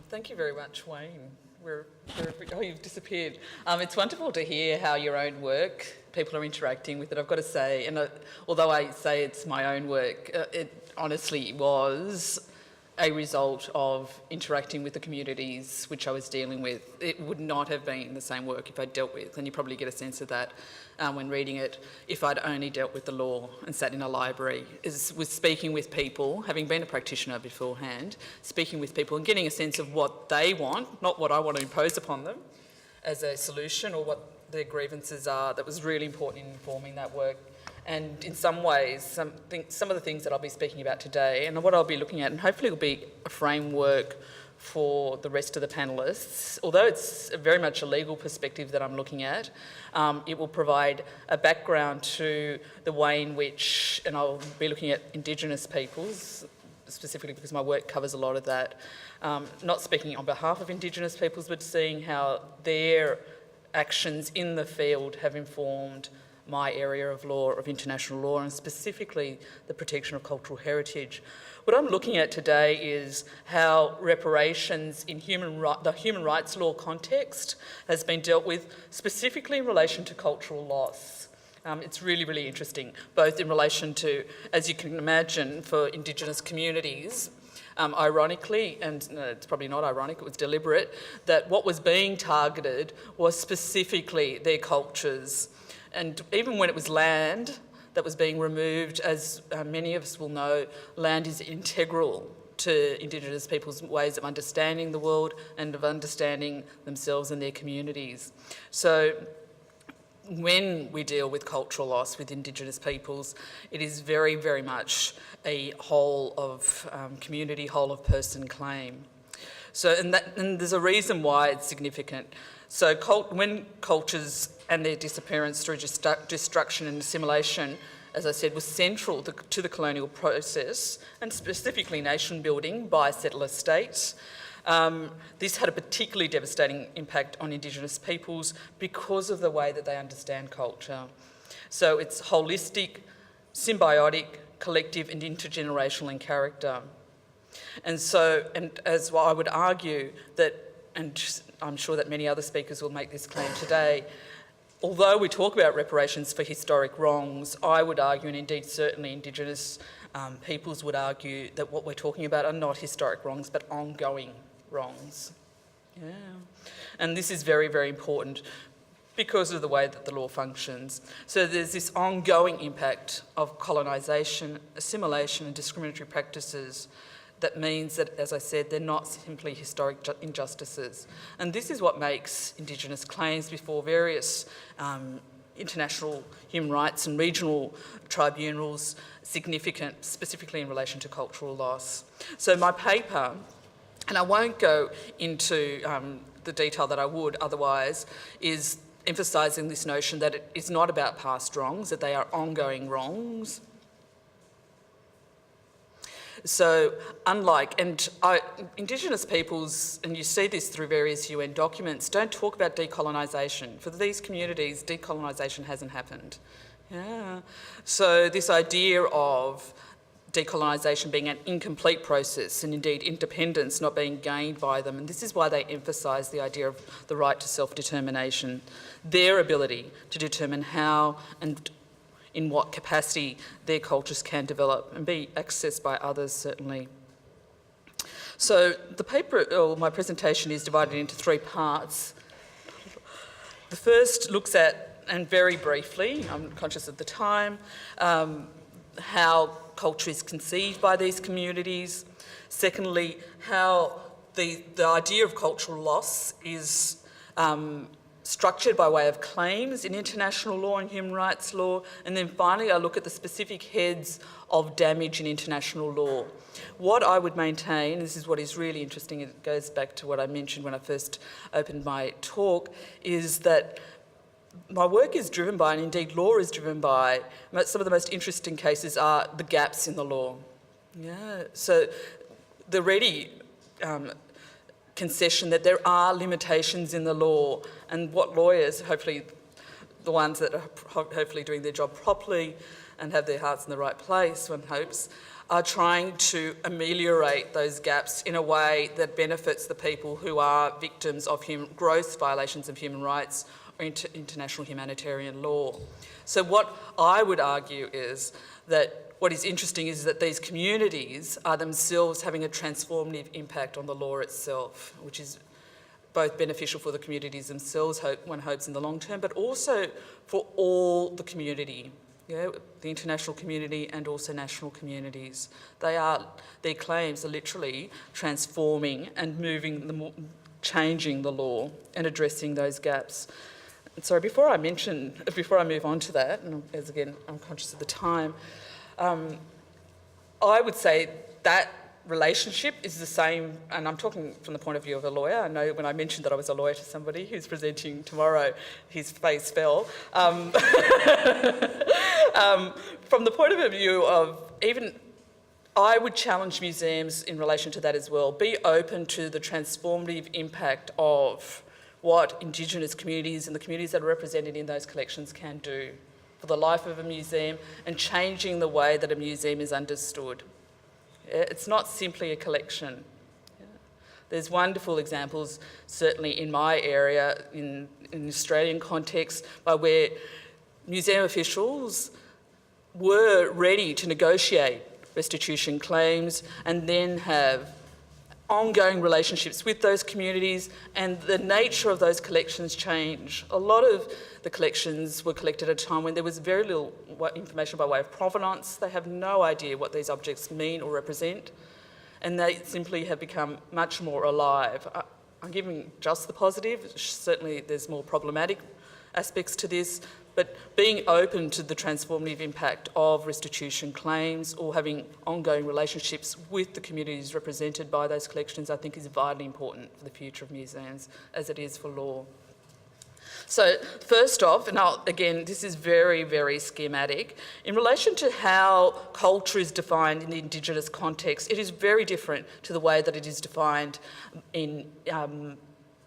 Thank you very much, Wayne. Oh, you've disappeared. It's wonderful to hear how your own work, people are interacting with it. I've got to say, and although I say it's my own work, it honestly was a result of interacting with the communities which I was dealing with. It would not have been the same work if I'd dealt with, and you probably get a sense of that when reading it, if I'd only dealt with the law and sat in a library. Was speaking with people, having been a practitioner beforehand, speaking with people and getting a sense of what they want, not what I want to impose upon them as a solution or what their grievances are. That was really important in informing that work. And in some ways, some of the things that I'll be speaking about today and what I'll be looking at, and hopefully will be a framework for the rest of the panellists. Although it's very much a legal perspective that I'm looking at, it will provide a background to the way in which, and I'll be looking at Indigenous peoples, specifically because my work covers a lot of that. Not speaking on behalf of Indigenous peoples, but seeing how their actions in the field have informed my area of law, of international law, and specifically the protection of cultural heritage. What I'm looking at today is how reparations in the human rights law context has been dealt with, specifically in relation to cultural loss. It's really, really interesting, both in relation to, as you can imagine, for Indigenous communities, ironically, and no, it's probably not ironic, it was deliberate, that what was being targeted was specifically their cultures. And even when it was land that was being removed, as many of us will know, land is integral to Indigenous people's ways of understanding the world and of understanding themselves and their communities. So when we deal with cultural loss with Indigenous peoples, it is very, very much a whole of community, whole of person claim. So, and there's a reason why it's significant. So when cultures and their disappearance through destruction and assimilation, as I said, was central to the colonial process, and specifically nation building by settler states, this had a particularly devastating impact on Indigenous peoples because of the way that they understand culture. So it's holistic, symbiotic, collective and intergenerational in character. And so, and as I would argue that, and I'm sure that many other speakers will make this claim today, although we talk about reparations for historic wrongs, I would argue, and indeed certainly Indigenous peoples would argue, that what we're talking about are not historic wrongs but ongoing wrongs. Yeah. And this is very, very important because of the way that the law functions. So there's this ongoing impact of colonisation, assimilation and discriminatory practices that means that, as I said, they're not simply historic injustices. And this is what makes Indigenous claims before various international human rights and regional tribunals significant, specifically in relation to cultural loss. So my paper, and I won't go into the detail that I would otherwise, is emphasising this notion that it is not about past wrongs, that they are ongoing wrongs. So unlike, and Indigenous peoples, and you see this through various UN documents, don't talk about decolonisation. For these communities, decolonisation hasn't happened. Yeah. So this idea of decolonisation being an incomplete process and indeed independence not being gained by them, and this is why they emphasise the idea of the right to self-determination, their ability to determine how and in what capacity their cultures can develop and be accessed by others, certainly. So the paper, or my presentation, is divided into three parts. The first looks at, and very briefly, I'm conscious of the time, how culture is conceived by these communities. Secondly, how the idea of cultural loss is structured by way of claims in international law and human rights law. And then finally, I look at the specific heads of damage in international law. What I would maintain, this is what is really interesting, it goes back to what I mentioned when I first opened my talk, is that my work is driven by, and indeed law is driven by, some of the most interesting cases are the gaps in the law. Yeah, so the ready concession that there are limitations in the law, and what lawyers, hopefully the ones that are hopefully doing their job properly and have their hearts in the right place, one hopes, are trying to ameliorate those gaps in a way that benefits the people who are victims of gross violations of human rights or international humanitarian law. So what I would argue is that what is interesting is that these communities are themselves having a transformative impact on the law itself, which is both beneficial for the communities themselves, one hopes in the long term, but also for all the community. The international community and also national communities. Their claims are literally transforming and changing the law and addressing those gaps. And so before I move on to that, and as again, I'm conscious of the time, I would say that relationship is the same, and I'm talking from the point of view of a lawyer. I know when I mentioned that I was a lawyer to somebody who's presenting tomorrow, his face fell. From the point of view of even, I would challenge museums in relation to that as well. Be open to the transformative impact of what Indigenous communities and the communities that are represented in those collections can do for the life of a museum and changing the way that a museum is understood. It's not simply a collection. There's wonderful examples, certainly in my area, in Australian context, by where museum officials were ready to negotiate restitution claims and then have ongoing relationships with those communities, and the nature of those collections change. A lot of the collections were collected at a time when there was very little information by way of provenance. They have no idea what these objects mean or represent, and they simply have become much more alive. I'm giving just the positive. Certainly there's more problematic aspects to this, but being open to the transformative impact of restitution claims or having ongoing relationships with the communities represented by those collections, I think is vitally important for the future of museums, as it is for law. So first off, and again, this is very, very schematic, in relation to how culture is defined in the Indigenous context, it is very different to the way that it is defined in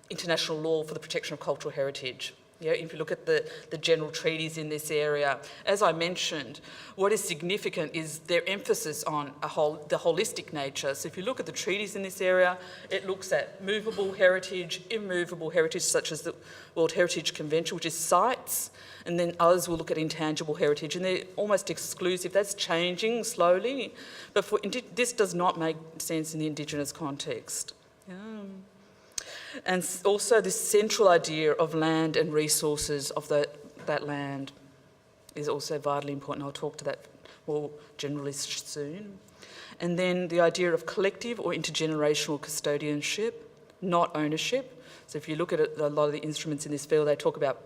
international law for the protection of cultural heritage. If you look at the general treaties in this area, as I mentioned, what is significant is their emphasis on the holistic nature. So if you look at the treaties in this area, it looks at movable heritage, immovable heritage, such as the World Heritage Convention, which is sites, and then others will look at intangible heritage, and they're almost exclusive. That's changing slowly, but this does not make sense in the Indigenous context. And also this central idea of land and resources of that land is also vitally important. I'll talk to that more generally soon. And then the idea of collective or intergenerational custodianship, not ownership. So if you look at a lot of the instruments in this field, they talk about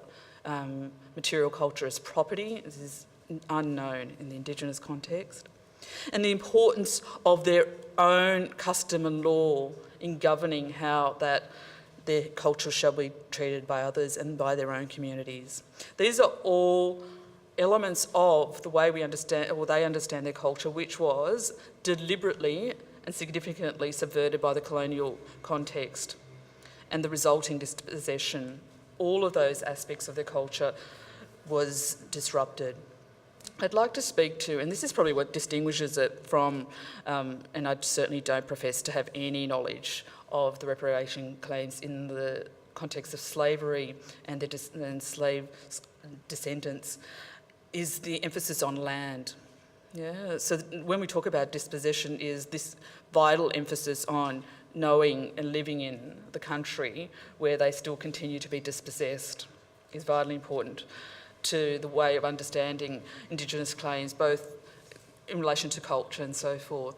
material culture as property. This is unknown in the Indigenous context. And the importance of their own custom and law in governing how their culture shall be treated by others and by their own communities. These are all elements of the way we understand, or they understand their culture, which was deliberately and significantly subverted by the colonial context and the resulting dispossession. All of those aspects of their culture was disrupted. I'd like to speak to, and this is probably what distinguishes it from, and I certainly don't profess to have any knowledge of the reparation claims in the context of slavery and slave descendants, is the emphasis on land. So when we talk about dispossession, is this vital emphasis on knowing and living in the country where they still continue to be dispossessed is vitally important to the way of understanding Indigenous claims, both in relation to culture and so forth.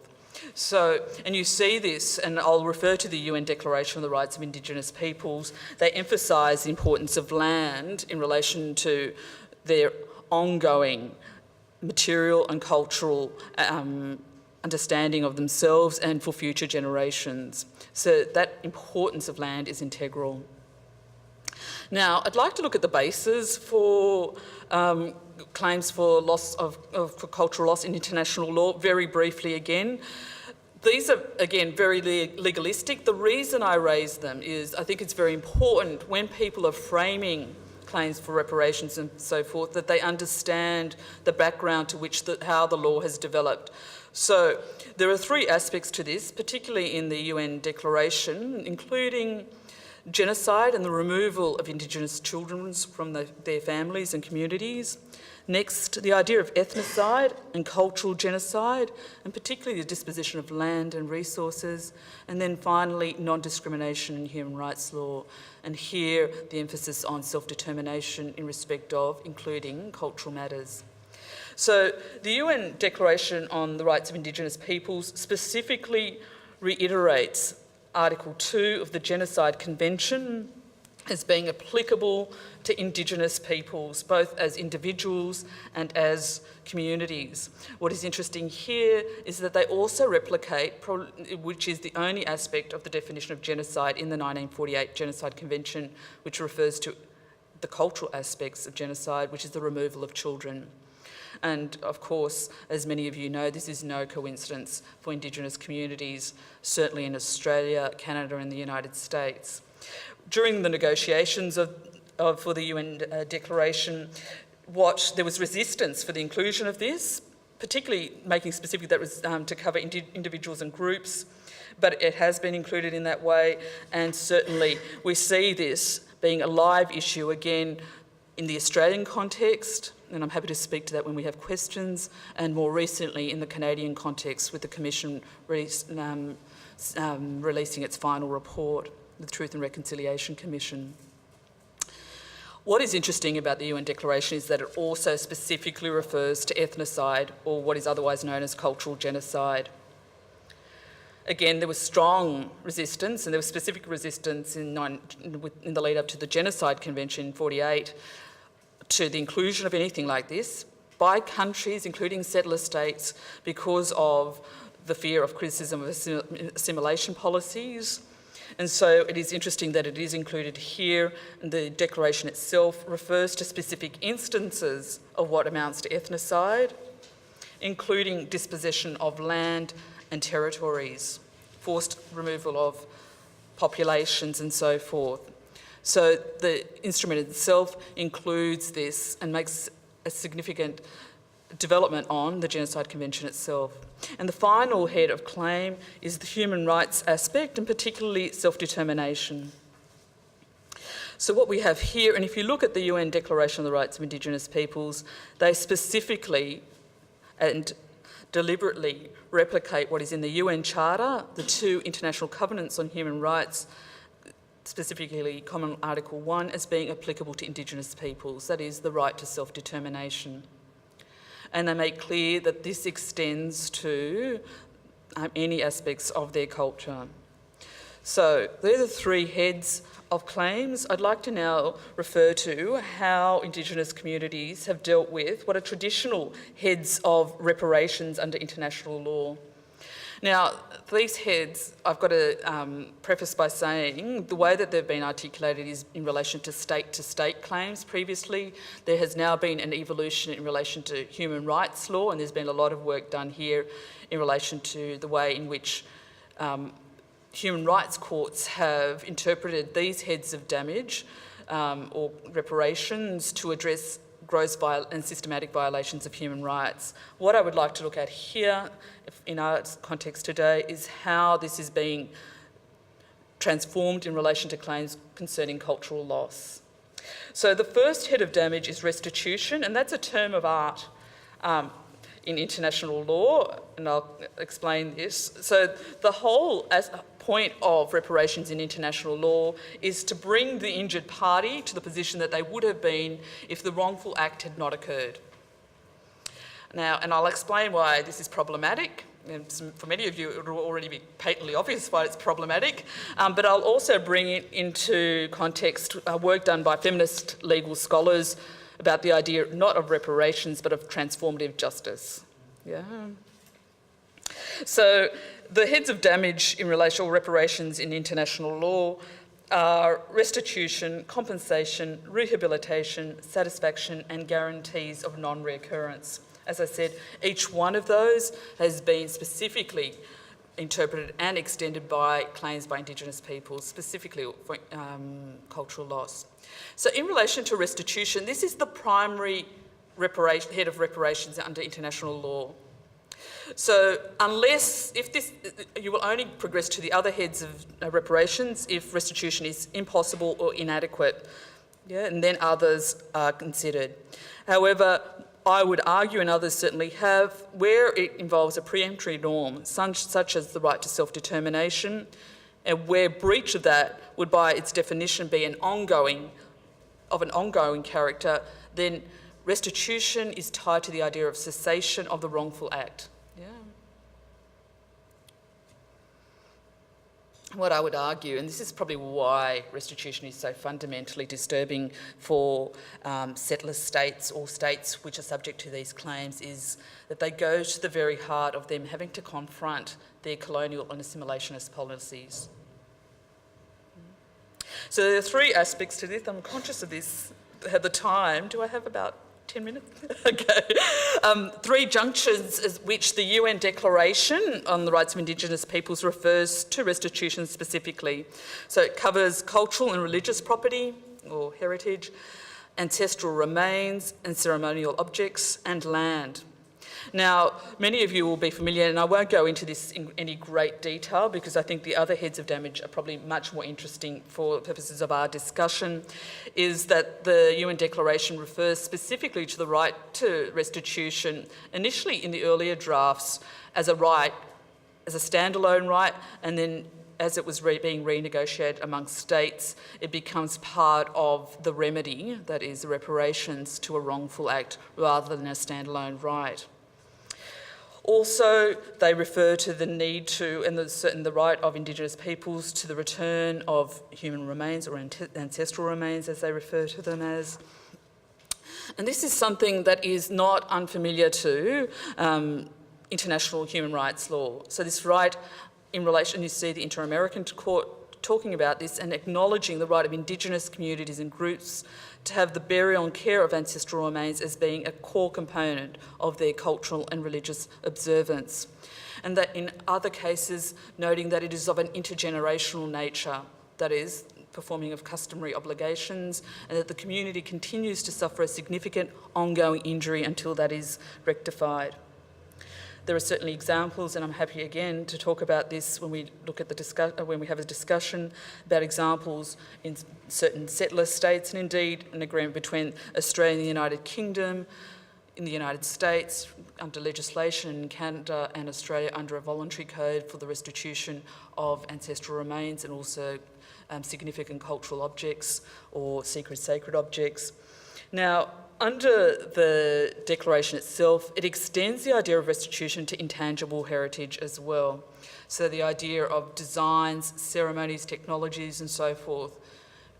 So, and you see this, and I'll refer to the UN Declaration on the Rights of Indigenous Peoples. They emphasise the importance of land in relation to their ongoing material and cultural understanding of themselves and for future generations. So that importance of land is integral. Now, I'd like to look at the bases for claims for loss for cultural loss in international law very briefly again. These are, again, very legalistic. The reason I raise them is I think it's very important when people are framing claims for reparations and so forth that they understand the background to which how the law has developed. So there are three aspects to this, particularly in the UN Declaration, including genocide and the removal of Indigenous children from their families and communities. Next, the idea of ethnocide and cultural genocide, and particularly the disposition of land and resources. And then finally, non-discrimination in human rights law. And here, the emphasis on self-determination in respect of, including cultural matters. So the UN Declaration on the Rights of Indigenous Peoples specifically reiterates Article 2 of the Genocide Convention as being applicable to Indigenous peoples, both as individuals and as communities. What is interesting here is that they also replicate, which is the only aspect of the definition of genocide in the 1948 Genocide Convention, which refers to the cultural aspects of genocide, which is the removal of children. And of course, as many of you know, this is no coincidence for Indigenous communities, certainly in Australia, Canada and the United States. During the negotiations for the UN Declaration, there was resistance for the inclusion of this, particularly making specific that was to cover individuals and groups, but it has been included in that way, and certainly we see this being a live issue again in the Australian context, and I'm happy to speak to that when we have questions, and more recently in the Canadian context with the Commission releasing its final report, the Truth and Reconciliation Commission. What is interesting about the UN Declaration is that it also specifically refers to ethnocide, or what is otherwise known as cultural genocide. Again, there was strong resistance, and there was specific resistance in the lead up to the Genocide Convention in 1948 to the inclusion of anything like this by countries, including settler states, because of the fear of criticism of assimilation policies. And so it is interesting that it is included here, and the declaration itself refers to specific instances of what amounts to ethnocide, including dispossession of land and territories, forced removal of populations and so forth. So the instrument itself includes this and makes a significant development on the Genocide Convention itself. And the final head of claim is the human rights aspect, and particularly self-determination. So what we have here, and if you look at the UN Declaration on the Rights of Indigenous Peoples, they specifically and deliberately replicate what is in the UN Charter, the two international covenants on human rights, specifically Common Article 1, as being applicable to Indigenous peoples, that is, the right to self-determination. And they make clear that this extends to any aspects of their culture. So they're the three heads of claims. I'd like to now refer to how Indigenous communities have dealt with what are traditional heads of reparations under international law. Now, these heads, I've got to preface by saying the way that they've been articulated is in relation to state claims previously. There has now been an evolution in relation to human rights law, and there's been a lot of work done here in relation to the way in which human rights courts have interpreted these heads of damage or reparations to address gross and systematic violations of human rights. What I would like to look at here in our context today is how this is being transformed in relation to claims concerning cultural loss. So the first head of damage is restitution, and that's a term of art in international law, and I'll explain this. So the whole point of reparations in international law is to bring the injured party to the position that they would have been if the wrongful act had not occurred. Now, and I'll explain why this is problematic. And for many of you, it will already be patently obvious why it's problematic, but I'll also bring it into context work done by feminist legal scholars about the idea not of reparations but of transformative justice. Yeah. So the heads of damage in relation to reparations in international law are restitution, compensation, rehabilitation, satisfaction and guarantees of non-reoccurrence. As I said, each one of those has been specifically interpreted and extended by claims by Indigenous peoples, specifically for cultural loss. So in relation to restitution, this is the primary head of reparations under international law. So you will only progress to the other heads of reparations if restitution is impossible or inadequate, and then others are considered. However, I would argue, and others certainly have, where it involves a preemptory norm, such as the right to self-determination, and where breach of that would by its definition be an ongoing character, then restitution is tied to the idea of cessation of the wrongful act. What I would argue, and this is probably why restitution is so fundamentally disturbing for settler states or states which are subject to these claims, is that they go to the very heart of them having to confront their colonial and assimilationist policies. So there are three aspects to this. I'm conscious of this at the time. Do I have about 10 minutes? Okay. Three junctures as which the UN Declaration on the Rights of Indigenous Peoples refers to restitution specifically. So it covers cultural and religious property or heritage, ancestral remains and ceremonial objects, and land. Now, many of you will be familiar, and I won't go into this in any great detail because I think the other heads of damage are probably much more interesting for purposes of our discussion, is that the UN Declaration refers specifically to the right to restitution, initially in the earlier drafts as a right, as a standalone right, and then as it was being renegotiated amongst states, it becomes part of the remedy, that is, the reparations to a wrongful act, rather than a standalone right. Also, they refer to the need to, and the right of Indigenous peoples to the return of human remains, or ancestral remains as they refer to them as. And this is something that is not unfamiliar to international human rights law. So this right, in relation, you see the Inter-American Court talking about this and acknowledging the right of Indigenous communities and groups to have the burial and care of ancestral remains as being a core component of their cultural and religious observance. And that in other cases, noting that it is of an intergenerational nature, that is, performing of customary obligations, and that the community continues to suffer a significant ongoing injury until that is rectified. There are certainly examples, and I'm happy again to talk about this when we look at when we have a discussion about examples in certain settler states, and indeed an agreement between Australia and the United Kingdom, in the United States under legislation, in Canada and Australia under a voluntary code for the restitution of ancestral remains and also significant cultural objects or sacred objects. Now, under the declaration itself, it extends the idea of restitution to intangible heritage as well. So the idea of designs, ceremonies, technologies and so forth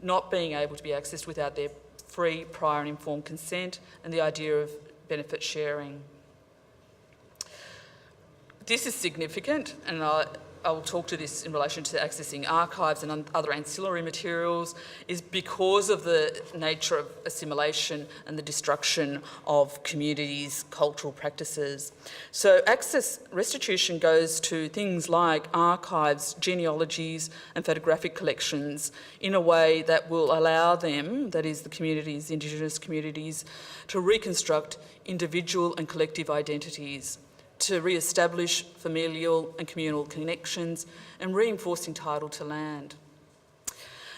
not being able to be accessed without their free, prior and informed consent, and the idea of benefit sharing. This is significant, and I will talk to this in relation to accessing archives and other ancillary materials, is because of the nature of assimilation and the destruction of communities' cultural practices. So restitution goes to things like archives, genealogies and photographic collections in a way that will allow them, that is the communities, Indigenous communities, to reconstruct individual and collective identities, to re-establish familial and communal connections and reinforcing title to land.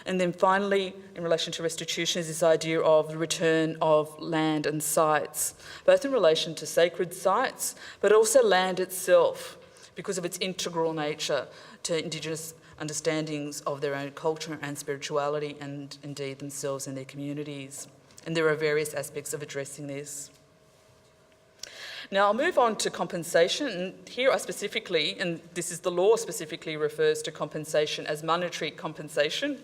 And then finally, in relation to restitution, is this idea of the return of land and sites, both in relation to sacred sites, but also land itself, because of its integral nature to Indigenous understandings of their own culture and spirituality, and indeed themselves and their communities. And there are various aspects of addressing this. Now I'll move on to compensation, and here I specifically, and this is the law specifically refers to compensation as monetary compensation,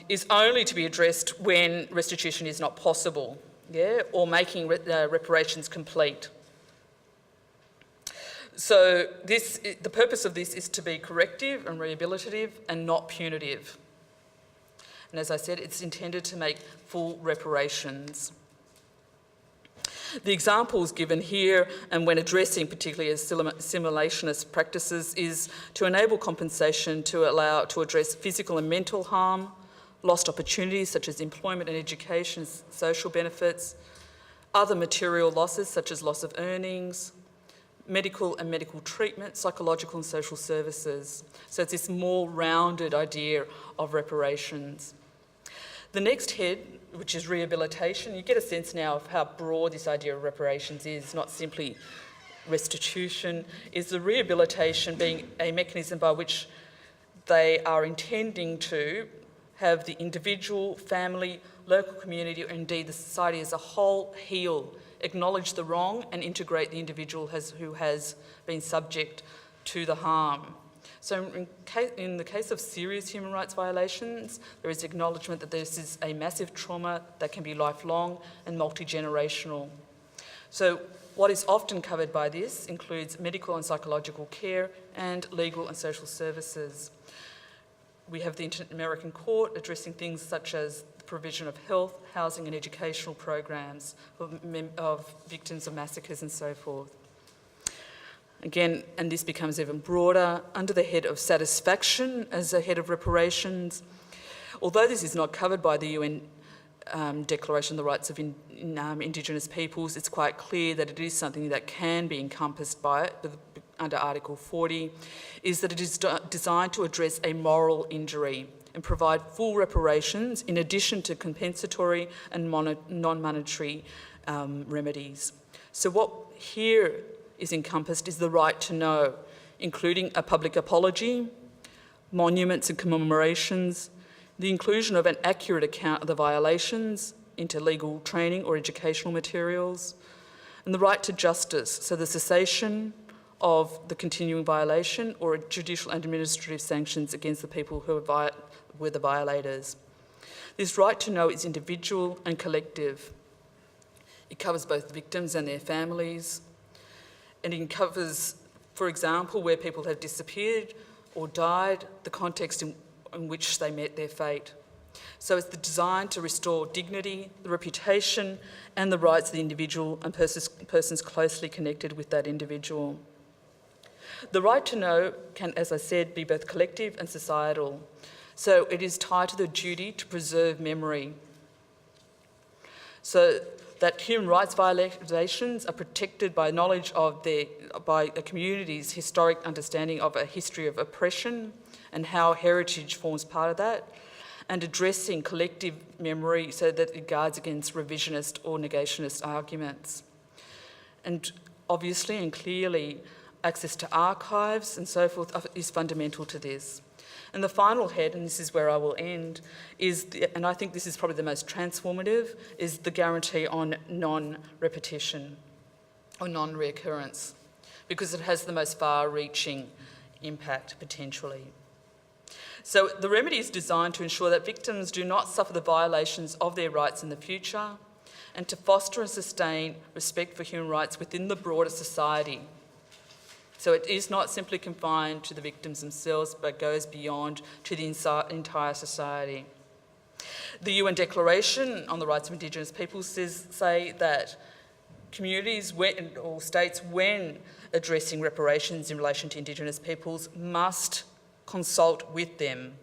is only to be addressed when restitution is not possible, or making reparations complete. So the purpose of this is to be corrective and rehabilitative and not punitive. And as I said, it's intended to make full reparations. The examples given here, and when addressing particularly assimilationist practices, is to enable compensation to address physical and mental harm, lost opportunities such as employment and education, social benefits, other material losses such as loss of earnings, medical and medical treatment, psychological and social services. So it's this more rounded idea of reparations. The next head, which is rehabilitation, you get a sense now of how broad this idea of reparations is, not simply restitution, is the rehabilitation being a mechanism by which they are intending to have the individual, family, local community, or indeed the society as a whole heal, acknowledge the wrong and integrate the individual who has been subject to the harm. So in the case of serious human rights violations, there is acknowledgement that this is a massive trauma that can be lifelong and multi-generational. So what is often covered by this includes medical and psychological care and legal and social services. We have the Inter-American Court addressing things such as the provision of health, housing and educational programs of victims of massacres and so forth. Again, and this becomes even broader, under the head of satisfaction as a head of reparations. Although this is not covered by the UN Declaration of the Rights of Indigenous Peoples, it's quite clear that it is something that can be encompassed by it under Article 40, is that it is designed to address a moral injury and provide full reparations in addition to compensatory and non-monetary remedies. So what here is encompassed is the right to know, including a public apology, monuments and commemorations, the inclusion of an accurate account of the violations into legal training or educational materials, and the right to justice, so the cessation of the continuing violation or judicial and administrative sanctions against the people who were the violators. This right to know is individual and collective. It covers both victims and their families, and it covers, for example, where people have disappeared or died, the context in which they met their fate. So it's designed to restore dignity, the reputation and the rights of the individual and persons closely connected with that individual. The right to know can, as I said, be both collective and societal. So it is tied to the duty to preserve memory. So that human rights violations are protected by knowledge of by a community's historic understanding of a history of oppression and how heritage forms part of that, and addressing collective memory so that it guards against revisionist or negationist arguments. And obviously and clearly, access to archives and so forth is fundamental to this. And the final head, and this is where I will end, and I think this is probably the most transformative, is the guarantee on non-repetition or non-reoccurrence, because it has the most far-reaching impact potentially. So the remedy is designed to ensure that victims do not suffer the violations of their rights in the future, and to foster and sustain respect for human rights within the broader society. So it is not simply confined to the victims themselves, but goes beyond to the entire society. The UN Declaration on the Rights of Indigenous Peoples say that communities or states, when addressing reparations in relation to Indigenous peoples, must consult with them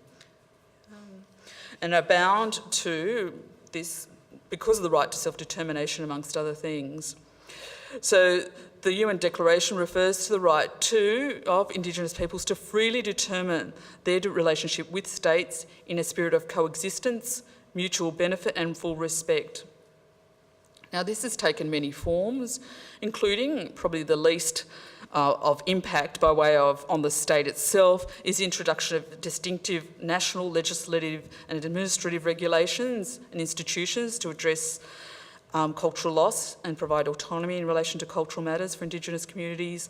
and are bound to this because of the right to self-determination, amongst other things. So the UN Declaration refers to the right of Indigenous peoples to freely determine their relationship with states in a spirit of coexistence, mutual benefit and full respect. Now this has taken many forms, including probably the least of impact by way of on the state itself is the introduction of distinctive national legislative and administrative regulations and institutions to address cultural loss and provide autonomy in relation to cultural matters for Indigenous communities.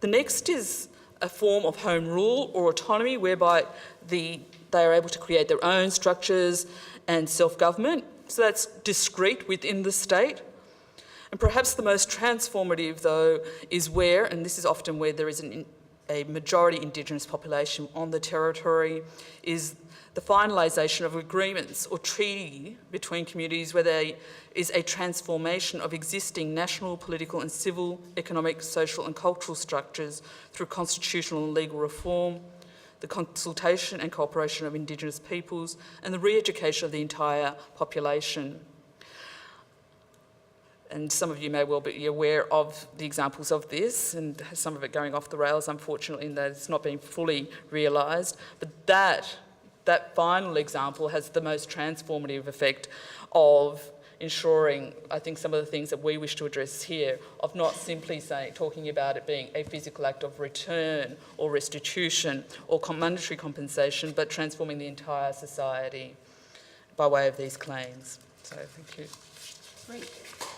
The next is a form of home rule or autonomy whereby they are able to create their own structures and self-government. So that's discrete within the state. And perhaps the most transformative, though, is where, and this is often where there is a majority Indigenous population on the territory, is the finalisation of agreements or treaty between communities where there is a transformation of existing national, political and civil, economic, social and cultural structures through constitutional and legal reform, the consultation and cooperation of Indigenous peoples and the re-education of the entire population. And some of you may well be aware of the examples of this, and some of it going off the rails, unfortunately, in that it's not being fully realised. But that final example has the most transformative effect of ensuring, I think, some of the things that we wish to address here, of not simply talking about it being a physical act of return or restitution or monetary compensation, but transforming the entire society by way of these claims. So thank you. Great.